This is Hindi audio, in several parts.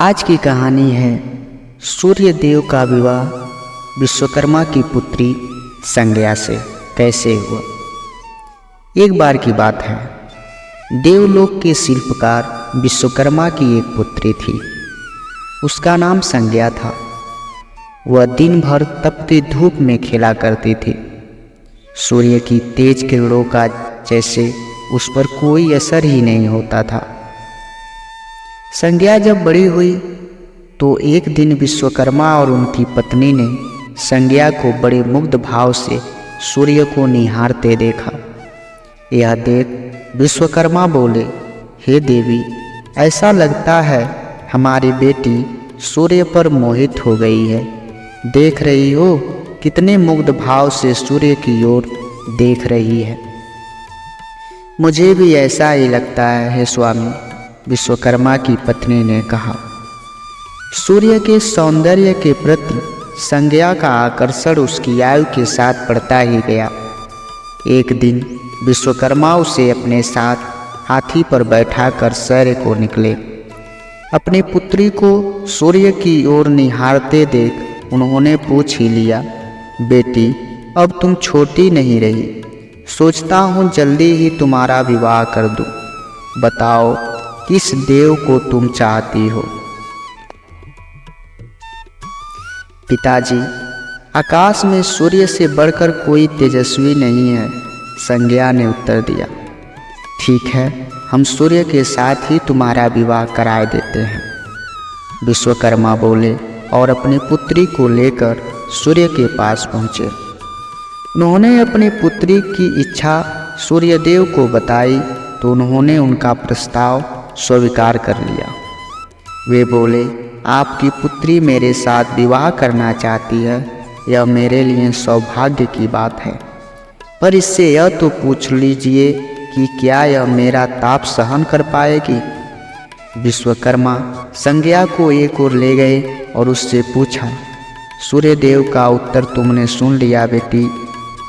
आज की कहानी है सूर्य देव का विवाह विश्वकर्मा की पुत्री संज्ञा से कैसे हुआ। एक बार की बात है, देवलोक के शिल्पकार विश्वकर्मा की एक पुत्री थी। उसका नाम संज्ञा था। वह दिन भर तपती धूप में खेला करती थी। सूर्य की तेज किरणों का जैसे उस पर कोई असर ही नहीं होता था। संज्ञा जब बड़ी हुई तो एक दिन विश्वकर्मा और उनकी पत्नी ने संज्ञा को बड़े मुग्ध भाव से सूर्य को निहारते देखा। यह देख विश्वकर्मा बोले, हे देवी, ऐसा लगता है हमारी बेटी सूर्य पर मोहित हो गई है। देख रही हो कितने मुग्ध भाव से सूर्य की ओर देख रही है। मुझे भी ऐसा ही लगता है स्वामी, विश्वकर्मा की पत्नी ने कहा। सूर्य के सौंदर्य के प्रति संज्ञा का आकर्षण उसकी आयु के साथ बढ़ता ही गया। एक दिन विश्वकर्मा उसे अपने साथ हाथी पर बैठाकर सैर को निकले। अपनी पुत्री को सूर्य की ओर निहारते देख उन्होंने पूछ ही लिया, बेटी, अब तुम छोटी नहीं रही, सोचता हूँ जल्दी ही तुम्हारा विवाह कर दूँ। बताओ किस देव को तुम चाहती हो। पिताजी, आकाश में सूर्य से बढ़कर कोई तेजस्वी नहीं है, संज्ञा ने उत्तर दिया। ठीक है, हम सूर्य के साथ ही तुम्हारा विवाह कराए देते हैं, विश्वकर्मा बोले और अपनी पुत्री को लेकर सूर्य के पास पहुँचे। उन्होंने अपनी पुत्री की इच्छा सूर्यदेव को बताई तो उन्होंने उनका प्रस्ताव स्वीकार कर लिया। वे बोले, आपकी पुत्री मेरे साथ विवाह करना चाहती है, यह मेरे लिए सौभाग्य की बात है, पर इससे यह तो पूछ लीजिए कि क्या यह मेरा ताप सहन कर पाएगी। विश्वकर्मा संज्ञा को एक ओर ले गए और उससे पूछा, सूर्यदेव का उत्तर तुमने सुन लिया बेटी,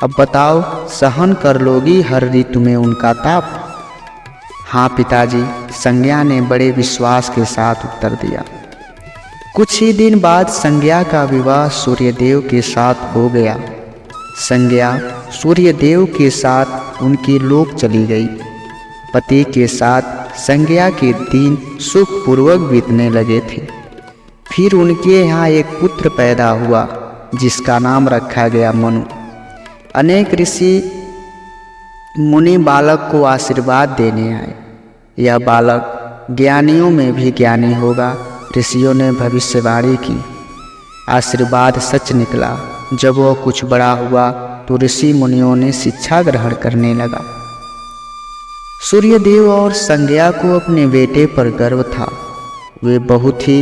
अब बताओ सहन कर लोगी हर ऋतु में उनका ताप। हाँ पिताजी, संज्ञा ने बड़े विश्वास के साथ उत्तर दिया। कुछ ही दिन बाद संज्ञा का विवाह सूर्यदेव के साथ हो गया। संज्ञा सूर्यदेव के साथ उनकी लोक चली गई। पति के साथ संज्ञा के दिन सुखपूर्वक बीतने लगे थे। फिर उनके यहाँ एक पुत्र पैदा हुआ जिसका नाम रखा गया मनु। अनेक ऋषि मुनि बालक को आशीर्वाद देने आए। यह बालक ज्ञानियों में भी ज्ञानी होगा, ऋषियों ने भविष्यवाणी की। आशीर्वाद सच निकला। जब वह कुछ बड़ा हुआ तो ऋषि मुनियों ने शिक्षा ग्रहण करने लगा। सूर्यदेव और संज्ञा को अपने बेटे पर गर्व था। वे बहुत ही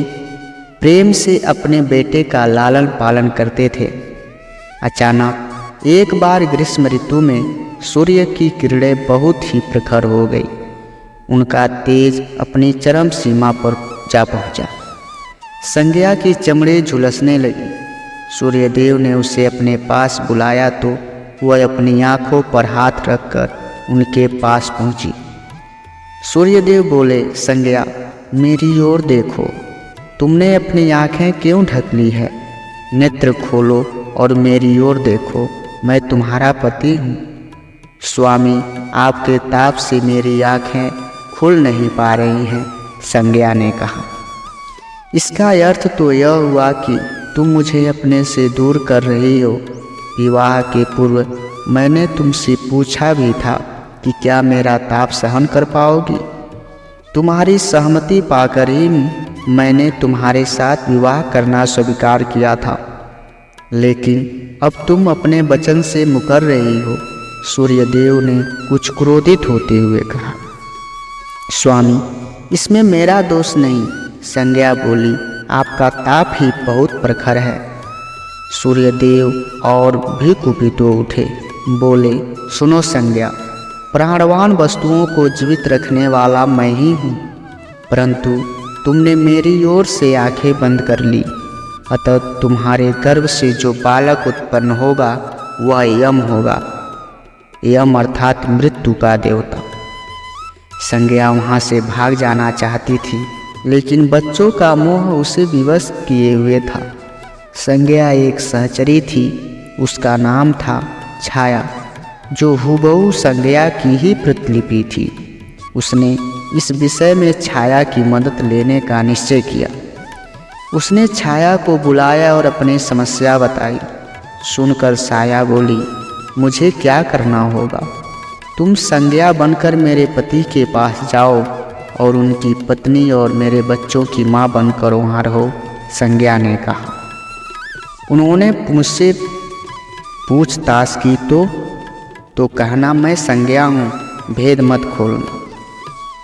प्रेम से अपने बेटे का लालन पालन करते थे। अचानक एक बार ग्रीष्म ऋतु में सूर्य की किरणें बहुत ही प्रखर हो गई। उनका तेज अपनी चरम सीमा पर जा पहुंचा। संज्ञा की चमड़ी झुलसने लगी। सूर्यदेव ने उसे अपने पास बुलाया तो वह अपनी आंखों पर हाथ रखकर उनके पास पहुंची। सूर्यदेव बोले, संज्ञा, मेरी ओर देखो, तुमने अपनी आंखें क्यों ढक ली है? नेत्र खोलो और मेरी ओर देखो, मैं तुम्हारा पति हूँ। स्वामी, आपके ताप से मेरी आंखें खुल नहीं पा रही हैं, संज्ञा ने कहा। इसका अर्थ तो यह हुआ कि तुम मुझे अपने से दूर कर रही हो। विवाह के पूर्व मैंने तुमसे पूछा भी था कि क्या मेरा ताप सहन कर पाओगी। तुम्हारी सहमति पाकर ही मैंने तुम्हारे साथ विवाह करना स्वीकार किया था, लेकिन अब तुम अपने वचन से मुकर रही हो। सूर्यदेव ने कुछ क्रोधित होते हुए कहा। स्वामी, इसमें मेरा दोष नहीं, संज्ञा बोली, आपका ताप ही बहुत प्रखर है। सूर्यदेव और भी कुपित हो उठे। बोले, सुनो संज्ञा, प्राणवान वस्तुओं को जीवित रखने वाला मैं ही हूँ, परंतु तुमने मेरी ओर से आंखें बंद कर ली, अतः तुम्हारे गर्भ से जो बालक उत्पन्न होगा वह यम होगा। यम अर्थात मृत्यु का देवता। संज्ञा वहाँ से भाग जाना चाहती थी, लेकिन बच्चों का मोह उसे विवश किए हुए था। संज्ञा एक सहचरी थी, उसका नाम था छाया, जो हुबहू संज्ञा की ही प्रतिलिपि थी। उसने इस विषय में छाया की मदद लेने का निश्चय किया। उसने छाया को बुलाया और अपनी समस्या बताई। सुनकर छाया बोली, मुझे क्या करना होगा? तुम संज्ञा बनकर मेरे पति के पास जाओ और उनकी पत्नी और मेरे बच्चों की माँ बनकर वहाँ रहो, संज्ञा ने कहा। उन्होंने मुझसे पूछताछ की तो कहना मैं संज्ञा हूँ, भेद मत खोलना।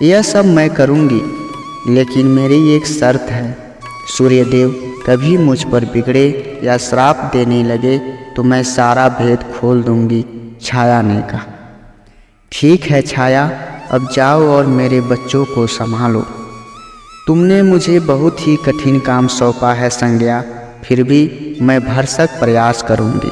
यह सब मैं करूँगी, लेकिन मेरी एक शर्त है। सूर्यदेव कभी मुझ पर बिगड़े या श्राप देने लगे तो मैं सारा भेद खोल दूंगी, छाया ने कहा। ठीक है छाया, अब जाओ और मेरे बच्चों को संभालो। तुमने मुझे बहुत ही कठिन काम सौंपा है संज्ञा, फिर भी मैं भरसक प्रयास करूंगी,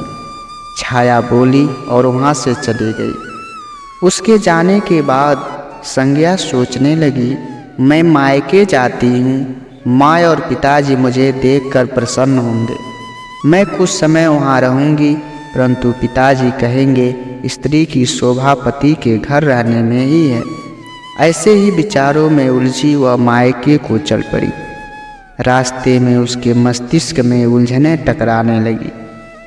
छाया बोली और वहाँ से चली गई। उसके जाने के बाद संज्ञा सोचने लगी, मैं मायके जाती हूँ, माँ और पिताजी मुझे देखकर प्रसन्न होंगे। मैं कुछ समय वहाँ रहूँगी, परंतु पिताजी कहेंगे स्त्री की शोभा पति के घर रहने में ही है। ऐसे ही विचारों में उलझी वह मायके को चल पड़ी। रास्ते में उसके मस्तिष्क में उलझनें टकराने लगी।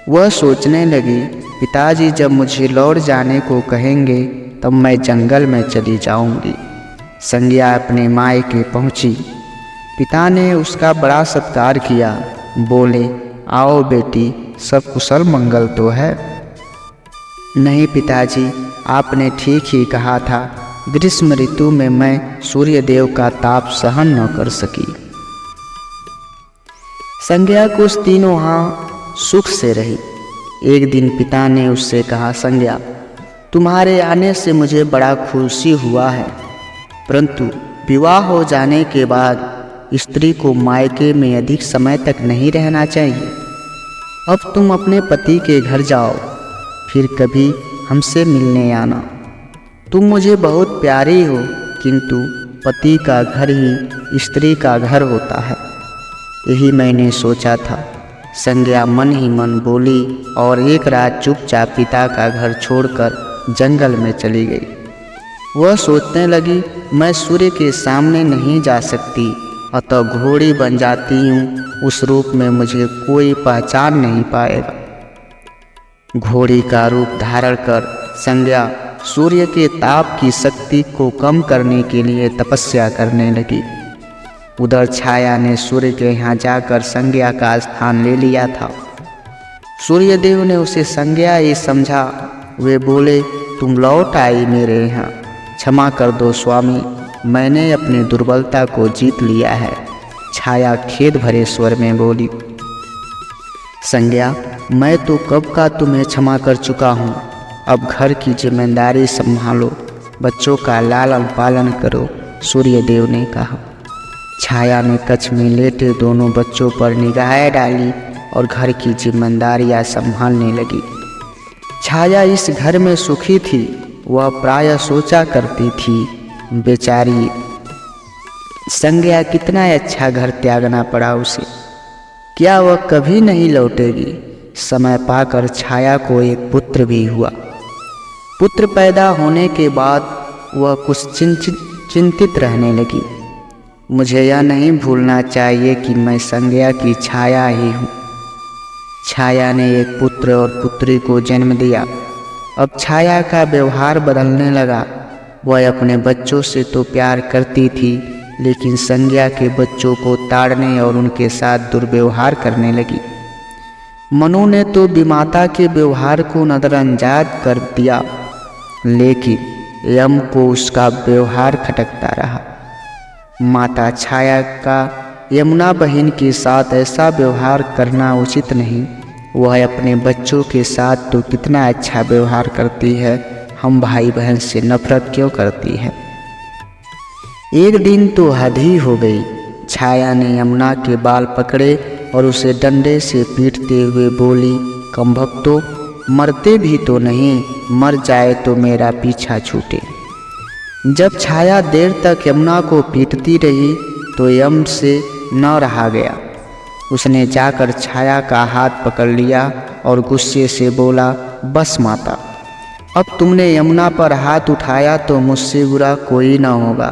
वह सोचने लगी, पिताजी जब मुझे लौट जाने को कहेंगे तब मैं जंगल में चली जाऊंगी। संज्ञा अपने मायके पहुंची। पिता ने उसका बड़ा सत्कार किया। बोले, आओ बेटी, सब कुशल मंगल तो है? नहीं पिताजी, आपने ठीक ही कहा था, ग्रीष्म ऋतु में मैं सूर्यदेव का ताप सहन न कर सकी। संज्ञा कुछ दिनों वहाँ सुख से रही। एक दिन पिता ने उससे कहा, संज्ञा तुम्हारे आने से मुझे बड़ा खुशी हुआ है, परंतु विवाह हो जाने के बाद स्त्री को मायके में अधिक समय तक नहीं रहना चाहिए। अब तुम अपने पति के घर जाओ, फिर कभी हमसे मिलने आना। तुम मुझे बहुत प्यारी हो, किंतु पति का घर ही स्त्री का घर होता है। यही मैंने सोचा था, संज्ञा मन ही मन बोली और एक रात चुपचाप पिता का घर छोड़कर जंगल में चली गई। वह सोचने लगी, मैं सूर्य के सामने नहीं जा सकती, अतः घोड़ी बन जाती हूँ, उस रूप में मुझे कोई पहचान नहीं पाएगा। घोड़ी का रूप धारण कर संज्ञा सूर्य के ताप की शक्ति को कम करने के लिए तपस्या करने लगी। उधर छाया ने सूर्य के यहाँ जाकर संज्ञा का स्थान ले लिया था। सूर्यदेव ने उसे संज्ञा ये समझा। वे बोले, तुम लौट आई मेरे यहाँ, क्षमा कर दो स्वामी, मैंने अपनी दुर्बलता को जीत लिया है। छाया खेद भरे स्वर में बोली, संज्ञा मैं तो कब का तुम्हें क्षमा कर चुका हूँ, अब घर की जिम्मेदारी संभालो, बच्चों का लालन पालन करो, सूर्यदेव ने कहा। छाया ने कक्ष में लेटे दोनों बच्चों पर निगाहें डाली और घर की जिम्मेदारियां संभालने लगी। छाया इस घर में सुखी थी। वह प्रायः सोचा करती थी, बेचारी संज्ञा कितना अच्छा घर त्यागना पड़ा उसे, क्या वह कभी नहीं लौटेगी। समय पाकर छाया को एक पुत्र भी हुआ। पुत्र पैदा होने के बाद वह कुछ चिंतित रहने लगी। मुझे यह नहीं भूलना चाहिए कि मैं संज्ञा की छाया ही हूँ। छाया ने एक पुत्र और पुत्री को जन्म दिया। अब छाया का व्यवहार बदलने लगा। वह अपने बच्चों से तो प्यार करती थी, लेकिन संज्ञा के बच्चों को ताड़ने और उनके साथ दुर्व्यवहार करने लगी। मनु ने तो विमाता के व्यवहार को नज़रअंदाज कर दिया, लेकिन यम को उसका व्यवहार खटकता रहा। माता छाया का यमुना बहन के साथ ऐसा व्यवहार करना उचित नहीं। वह अपने बच्चों के साथ तो कितना अच्छा व्यवहार करती है, हम भाई बहन से नफरत क्यों करती है। एक दिन तो हद ही हो गई। छाया ने यमुना के बाल पकड़े और उसे डंडे से पीटते हुए बोली, कमबख्तो, मरते भी तो नहीं, मर जाए तो मेरा पीछा छूटे। जब छाया देर तक यमुना को पीटती रही तो यम से न रहा गया। उसने जाकर छाया का हाथ पकड़ लिया और गुस्से से बोला, बस माता, अब तुमने यमुना पर हाथ उठाया तो मुझसे बुरा कोई ना होगा।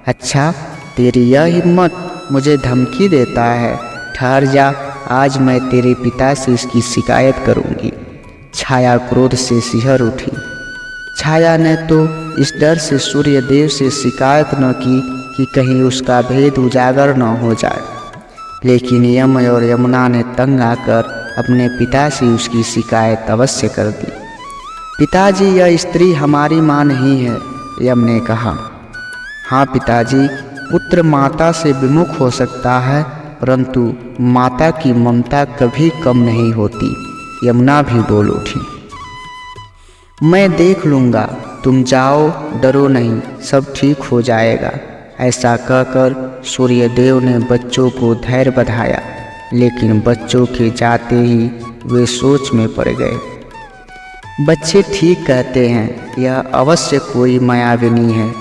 अच्छा, तेरी यह हिम्मत मुझे धमकी देता है। ठहर जा, आज मैं तेरे पिता से इसकी शिकायत करूंगी। छाया क्रोध से सिहर उठी। छाया ने तो इस डर से सूर्यदेव से शिकायत न की कि कहीं उसका भेद उजागर न हो जाए, लेकिन यम और यमुना ने तंग आकर अपने पिता से उसकी शिकायत अवश्य कर दी। पिताजी, यह स्त्री हमारी माँ नहीं है, यम ने कहा। हाँ पिताजी, पुत्र माता से विमुख हो सकता है, परंतु माता की ममता कभी कम नहीं होती, यमुना भी बोल उठी। मैं देख लूँगा, तुम जाओ, डरो नहीं, सब ठीक हो जाएगा। ऐसा कहकर सूर्यदेव ने बच्चों को धैर्य बंधाया, लेकिन बच्चों के जाते ही वे सोच में पड़ गए। बच्चे ठीक कहते हैं, यह अवश्य कोई मायाविनी है।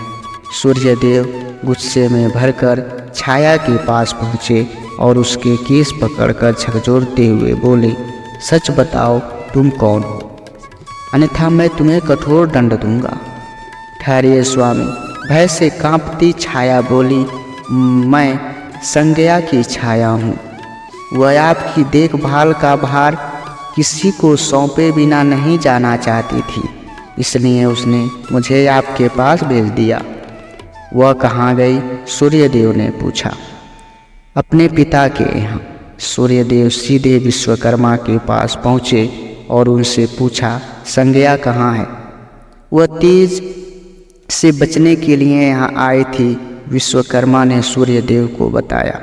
सूर्यदेव गुस्से में भरकर छाया के पास पहुँचे और उसके केस पकड़कर झकझोरते हुए बोले, सच बताओ, तुम कौन हो, अन्यथा मैं तुम्हें कठोर दंड दूंगा। ठहरिए स्वामी, भय से कांपती छाया बोली, मैं संज्ञा की छाया हूँ। वह आपकी देखभाल का भार किसी को सौंपे बिना नहीं जाना चाहती थी, इसलिए उसने मुझे आपके पास भेज दिया। वह कहाँ गई? सूर्यदेव ने पूछा। अपने पिता के यहाँ। सूर्यदेव सीधे विश्वकर्मा के पास पहुँचे और उनसे पूछा, संज्ञा कहाँ है? वह तेज से बचने के लिए यहाँ आई थी, विश्वकर्मा ने सूर्यदेव को बताया।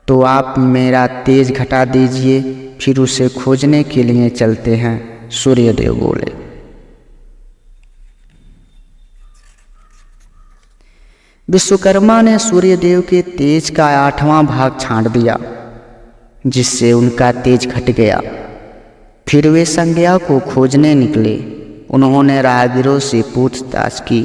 तो आप मेरा तेज घटा दीजिए, फिर उसे खोजने के लिए चलते हैं, सूर्यदेव बोले। विश्वकर्मा ने सूर्यदेव के तेज का 8वां भाग छांट दिया, जिससे उनका तेज घट गया। फिर वे संज्ञा को खोजने निकले। उन्होंने राहगीरों से पूछताछ की,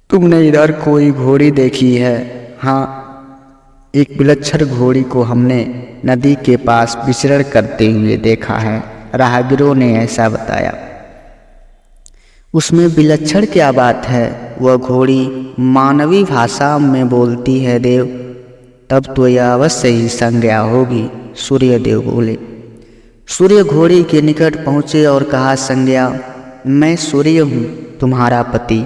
तुमने इधर कोई घोड़ी देखी है? हाँ, एक विलक्षण घोड़ी को हमने नदी के पास विचरण करते हुए देखा है, राहगीरों ने ऐसा बताया। उसमें विलक्षण क्या बात है? वह घोड़ी मानवी भाषा में बोलती है देव। तब तो यह अवश्य ही संज्ञा होगी, सूर्यदेव बोले। सूर्य घोड़ी के निकट पहुँचे और कहा, संज्ञा, मैं सूर्य हूँ, तुम्हारा पति।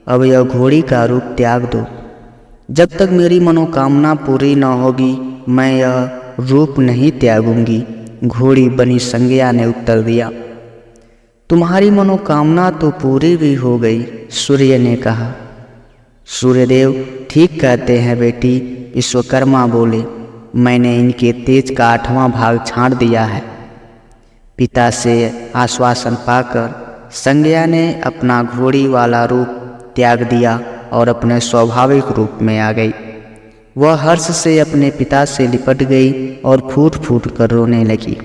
अब यह घोड़ी का रूप त्याग दो। जब तक मेरी मनोकामना पूरी न होगी, मैं यह रूप नहीं त्यागूंगी, घोड़ी बनी संज्ञा ने उत्तर दिया। तुम्हारी मनोकामना तो पूरी भी हो गई, सूर्य ने कहा। सूर्यदेव ठीक कहते हैं बेटी, विश्वकर्मा बोले। मैंने इनके तेज का 8वां भाग छांट दिया है। पिता से आश्वासन पाकर संज्ञा ने अपना घोड़ी वाला रूप त्याग दिया और अपने स्वाभाविक रूप में आ गई। वह हर्ष से अपने पिता से लिपट गई और फूट फूट कर रोने लगी।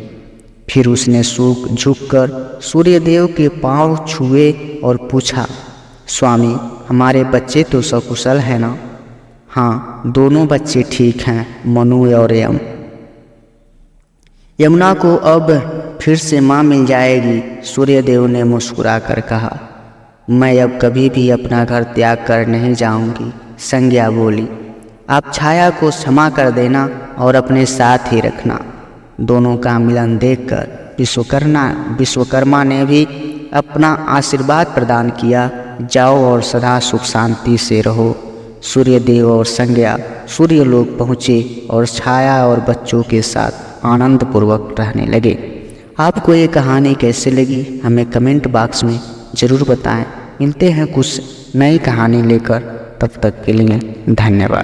फिर उसने झुककर सूर्यदेव के पांव छुए और पूछा, स्वामी, हमारे बच्चे तो सकुशल हैं ना? हाँ, दोनों बच्चे ठीक हैं, मनु और यम। यमुना को अब फिर से माँ मिल जाएगी, सूर्यदेव ने मुस्कुरा कर कहा। मैं अब कभी भी अपना घर त्याग कर नहीं जाऊंगी, संज्ञा बोली। आप छाया को क्षमा कर देना और अपने साथ ही रखना। दोनों का मिलन देखकर विश्वकर्मा ने भी अपना आशीर्वाद प्रदान किया। जाओ और सदा सुख शांति से रहो। सूर्यदेव और संज्ञा सूर्यलोक पहुँचे और छाया और बच्चों के साथ आनंद पूर्वक रहने लगे। आपको ये कहानी कैसे लगी हमें कमेंट बॉक्स में ज़रूर बताएं। मिलते हैं कुछ नई कहानी लेकर, तब तक के लिए धन्यवाद।